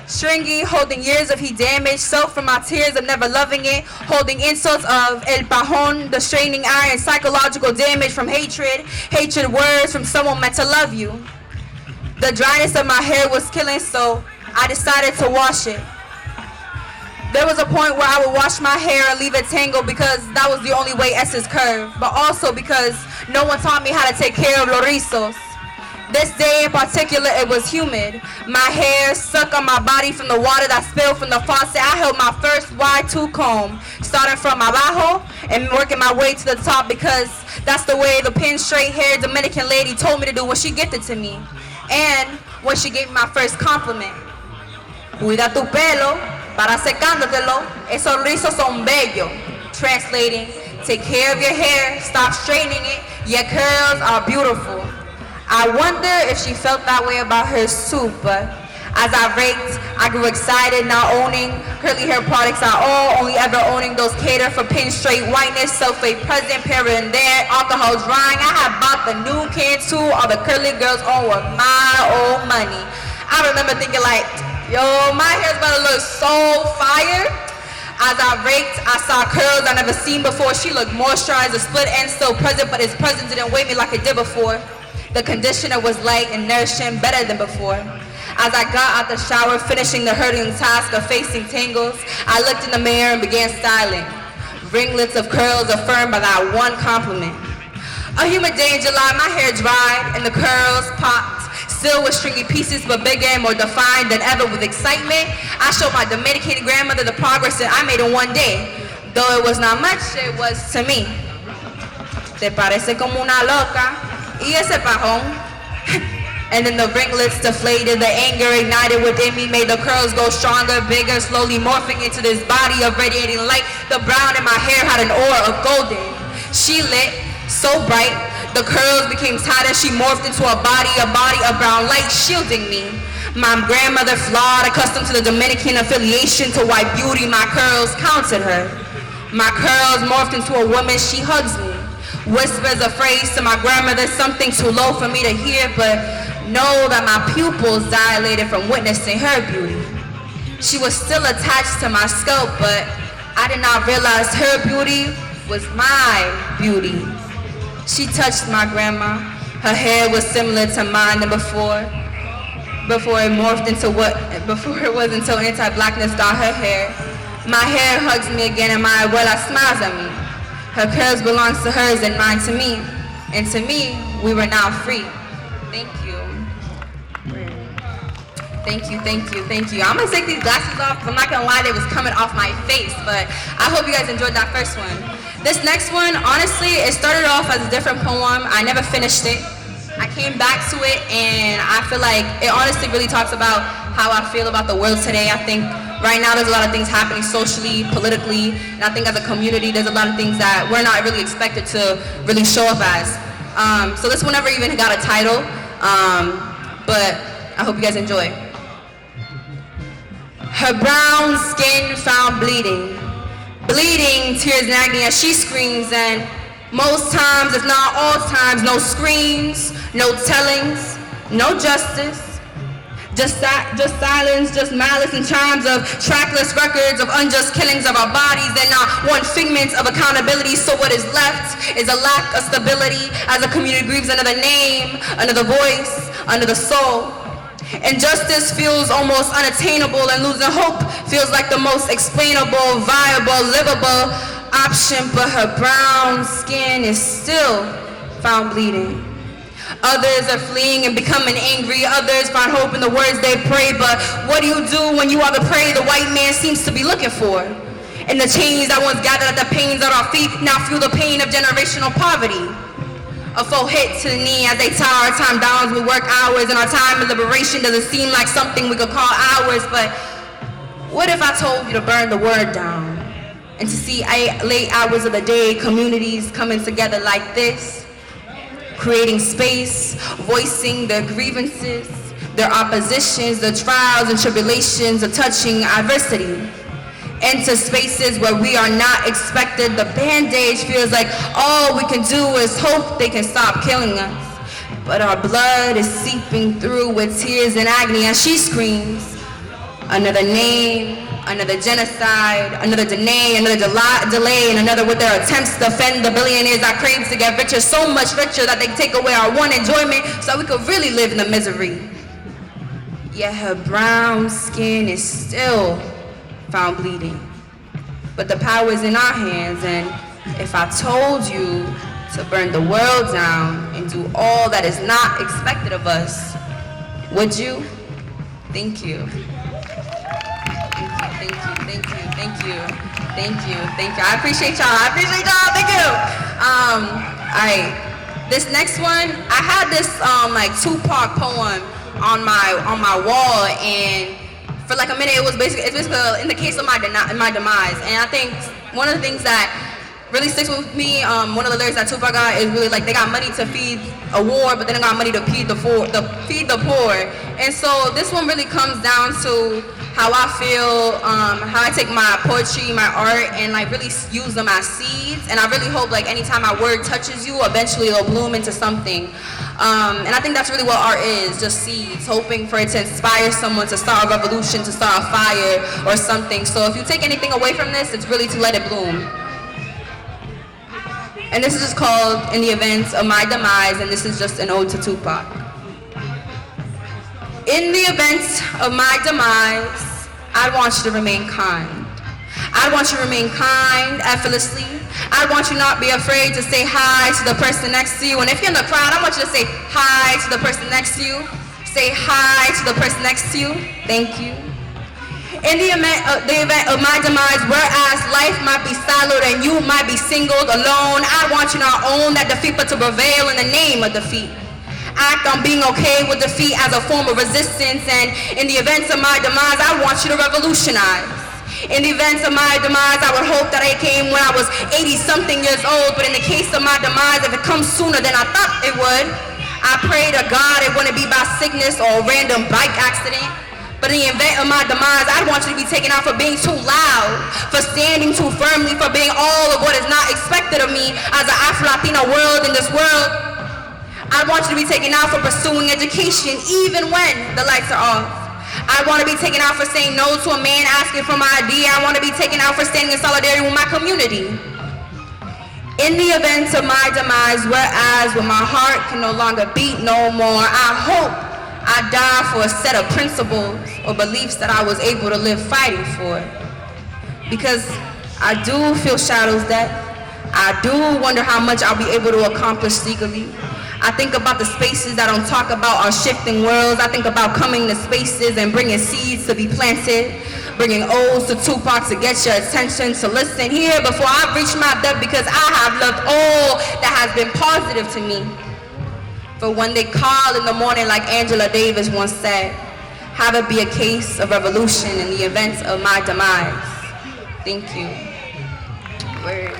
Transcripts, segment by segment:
Stringy, holding years of he damage, soaked from my tears of never loving it, holding insults of el pajon, the straining iron, psychological damage from hatred words from someone meant to love you. The dryness of my hair was killing, so I decided to wash it. There was a point where I would wash my hair and leave it tangled because that was the only way S's curved, but also because no one taught me how to take care of los rizos. This day in particular, it was humid. My hair sucked on my body from the water that spilled from the faucet. I held my first Y2 comb, starting from abajo and working my way to the top because that's the way the pin straight haired Dominican lady told me to do when she gifted to me. And when she gave me my first compliment. Cuida tu pelo, para secándotelo, esos rizos son bellos. Translating, take care of your hair, stop straightening it, your curls are beautiful. I wonder if she felt that way about hers too, but as I raked, I grew excited, now owning curly hair products at all, only ever owning those cater for pin straight whiteness, sulfate present, parent there, alcohol drying. I had bought the new can too, all the curly girls on with my old money. I remember thinking like, yo, my hair's about to look so fire. As I raked, I saw curls I never seen before. She looked moisturized, the split end still present, but its presence didn't weigh me like it did before. The conditioner was light and nourishing, better than before. As I got out the shower, finishing the hurting task of facing tangles, I looked in the mirror and began styling. Ringlets of curls affirmed by that one compliment. A humid day in July, my hair dried and the curls popped, still with stringy pieces but bigger and more defined than ever with excitement. I showed my Dominican grandmother the progress that I made in one day. Though it was not much, it was to me. Te parece como una loca. Y ese pajón. And then the ringlets deflated, the anger ignited within me, made the curls go stronger, bigger, slowly morphing into this body of radiating light. The brown in my hair had an aura of golden. She lit, so bright, the curls became tighter, she morphed into a body of brown light, shielding me. My grandmother, flawed, accustomed to the Dominican affiliation to white beauty, my curls counted her. My curls morphed into a woman, she hugs me. Whispers of phrase to my grandmother, something too low for me to hear, but know that my pupils dilated from witnessing her beauty. She was still attached to my scalp, but I did not realize her beauty was my beauty. She touched my grandma. Her hair was similar to mine than before it morphed into before it was until anti-blackness got her hair. My hair hugs me again and my abuela smiles at me. Her curls belongs to hers and mine to me. And to me, we were now free. Thank you. Thank you. I'm gonna take these glasses off because I'm not gonna lie, they was coming off my face, but I hope you guys enjoyed that first one. This next one, honestly, it started off as a different poem. I never finished it. I came back to it and I feel like it honestly really talks about how I feel about the world today. I think right now there's a lot of things happening socially, politically, and I think as a community there's a lot of things that we're not really expected to really show up as. So this one never even got a title, but I hope you guys enjoy. Her brown skin found bleeding. Bleeding, tears and agony as she screams, and most times, if not all times, no screams, no tellings, no justice. Just silence, just malice and chimes of trackless records of unjust killings of our bodies and not one figment of accountability. So what is left is a lack of stability as a community grieves under the name, under the voice, under the soul. Injustice feels almost unattainable and losing hope feels like the most explainable, viable, livable option, but her brown skin is still found bleeding. Others are fleeing and becoming angry. Others find hope in the words they pray. But what do you do when you are the prey the white man seems to be looking for? And the chains that once gathered at the pains at our feet now feel the pain of generational poverty. A full hit to the knee as they tie our time down as we work hours. And our time of liberation doesn't seem like something we could call ours. But what if I told you to burn the word down? And to see late hours of the day, communities coming together like this, creating space, voicing their grievances, their oppositions, their trials and tribulations of touching adversity. Into spaces where we are not expected. The bandage feels like all we can do is hope they can stop killing us. but our blood is seeping through with tears and agony as she screams. Another name, another genocide, another delay, and another with their attempts to offend the billionaires that crave to get richer, so much richer that they take away our one enjoyment so we could really live in the misery. Yet her brown skin is still found bleeding. But the power is in our hands, and if I told you to burn the world down and do all that is not expected of us, would you? Thank you. Thank you. I appreciate y'all. Thank you. Alright. This next one, I had this like Tupac poem on my wall, and for like a minute it's basically in the case of my demise. And I think one of the things that really sticks with me, one of the lyrics that Tupac got is really like, they got money to feed a war, but then they got money to feed the poor. And so this one really comes down to how I feel, how I take my poetry, my art, and like really use them as seeds. And I really hope like anytime my word touches you, eventually it'll bloom into something. And I think that's really what art is, just seeds, hoping for it to inspire someone to start a revolution, to start a fire or something. So if you take anything away from this, it's really to let it bloom. And this is just called In the Event of My Demise, and this is just an ode to Tupac. In the event of my demise, I want you to remain kind. I want you to remain kind, effortlessly. I want you not be afraid to say hi to the person next to you. And if you're in the crowd, I want you to say hi to the person next to you. Say hi to the person next to you. Thank you. In the event of my demise, whereas life might be siloed and you might be singled alone, I want you to not own that defeat, but to prevail in the name of defeat. Act on being okay with defeat as a form of resistance, and in the events of my demise, I want you to revolutionize. In the events of my demise, I would hope that it came when I was 80-something years old, but in the case of my demise, if it comes sooner than I thought it would, I pray to God it wouldn't be by sickness or a random bike accident. But in the event of my demise, I want you to be taken out for being too loud, for standing too firmly, for being all of what is not expected of me as an Afro-Latina world in this world. I want you to be taken out for pursuing education even when the lights are off. I want to be taken out for saying no to a man asking for my ID. I want to be taken out for standing in solidarity with my community. In the event of my demise, whereas when my heart can no longer beat no more, I hope I die for a set of principles or beliefs that I was able to live fighting for. Because I do feel shadows that I do wonder how much I'll be able to accomplish legally. I think about the spaces that don't talk about our shifting worlds. I think about coming to spaces and bringing seeds to be planted, bringing odes to Tupac to get your attention, to listen here before I reach my depth, because I have loved all that has been positive to me. For when they call in the morning, like Angela Davis once said, have it be a case of revolution in the event of my demise. Thank you. Word.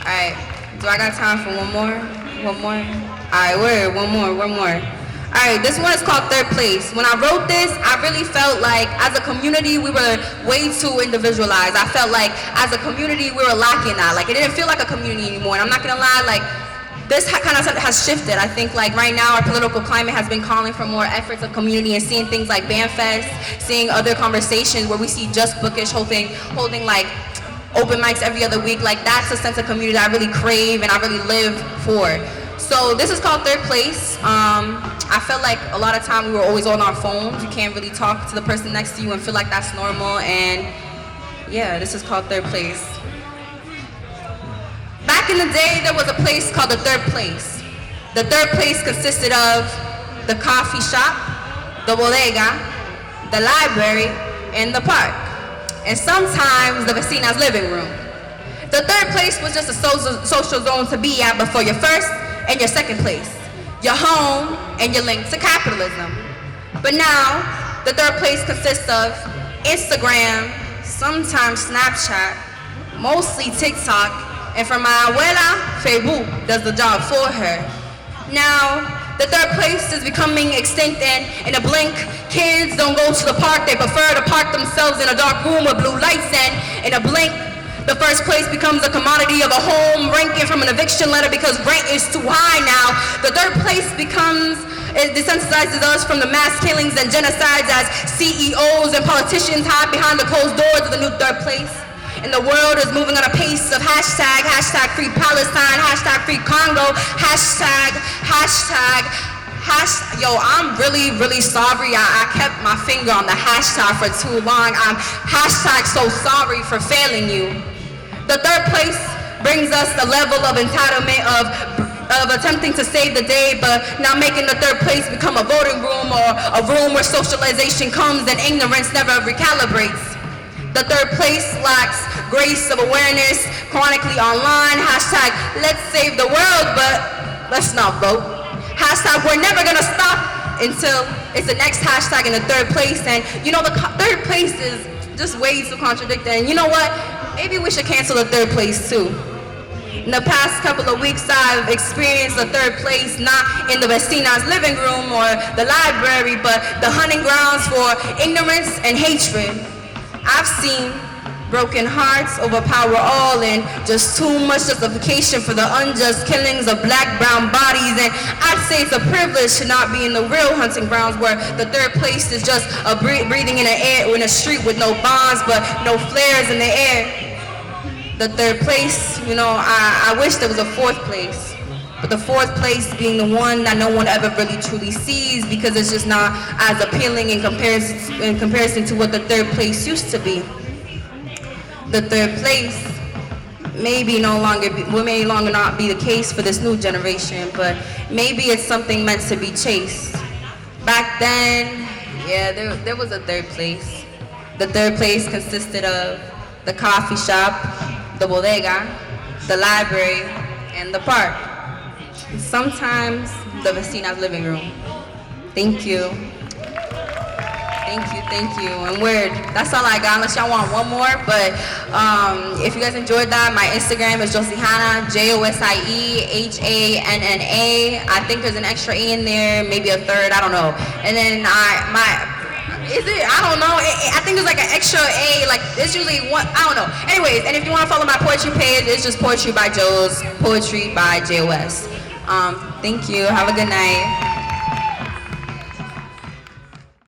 All right, do I got time for one more? All right, word, one more. All right, this one is called Third Place. When I wrote this, I really felt like as a community, we were way too individualized. I felt like as a community, we were lacking that. Like, it didn't feel like a community anymore. And I'm not gonna lie, like, this kind of stuff has shifted. I think like right now our political climate has been calling for more efforts of community, and seeing things like BAMS Fest, seeing other conversations where we see Just Bookish holding like open mics every other week. Like, that's a sense of community that I really crave and I really live for. So this is called Third Place. I felt like a lot of time we were always on our phones. You can't really talk to the person next to you and feel like that's normal. And yeah, this is called Third Place. Back in the day, there was a place called the Third Place. The Third Place consisted of the coffee shop, the bodega, the library, and the park, and sometimes the vecina's living room. The third place was just a social zone to be at before your first and your second place, your home and your link to capitalism. But now, the third place consists of Instagram, sometimes Snapchat, mostly TikTok, and for my abuela, Facebook does the job for her. Now, the third place is becoming extinct, and in a blink, kids don't go to the park. They prefer to park themselves in a dark room with blue lights, and in a blink, The first place becomes a commodity of a home, ranking from an eviction letter because rent is too high now. The third place it desensitizes us from the mass killings and genocides as CEOs and politicians hide behind the closed doors of the new third place. And the world is moving on a pace of hashtag free Palestine, hashtag free Congo, hashtag. Yo, I'm really, really sorry. I kept my finger on the hashtag for too long. I'm hashtag so sorry for failing you. The third place brings us the level of entitlement of attempting to save the day, but now making the third place become a voting room or a room where socialization comes and ignorance never recalibrates. The third place lacks grace of awareness, chronically online, hashtag let's save the world, but let's not vote. Hashtag we're never gonna stop until it's the next hashtag in the third place. And you know, the third place is just way too contradicting. And you know what? Maybe we should cancel the third place too. In the past couple of weeks, I've experienced the third place not in the vecina's living room or the library, but the hunting grounds for ignorance and hatred. I've seen broken hearts overpower all and just too much justification for the unjust killings of black, brown bodies. And I'd say it's a privilege to not be in the real hunting grounds where the third place is just a breathing in the air in a street with no bombs but no flares in the air. The third place, you know, I wish there was a fourth place. But the fourth place being the one that no one ever really truly sees because it's just not as appealing in comparison to what the third place used to be. The third place may no longer not be the case for this new generation, but maybe it's something meant to be chased. Back then, yeah, there was a third place. The third place consisted of the coffee shop, the bodega, the library, and the park. Sometimes the vecina's living room. Thank you. Thank you. And word, that's all I got, unless y'all want one more. But if you guys enjoyed that, my Instagram is Josiehanna, JOSIEHANNA. I think there's an extra E in there, maybe a third, I don't know. And then I don't know. I think there's like an extra A, like it's usually one, I don't know. Anyways, and if you want to follow my poetry page, it's just Poetry by Joes, Poetry by JOS. Thank you. Have a good night.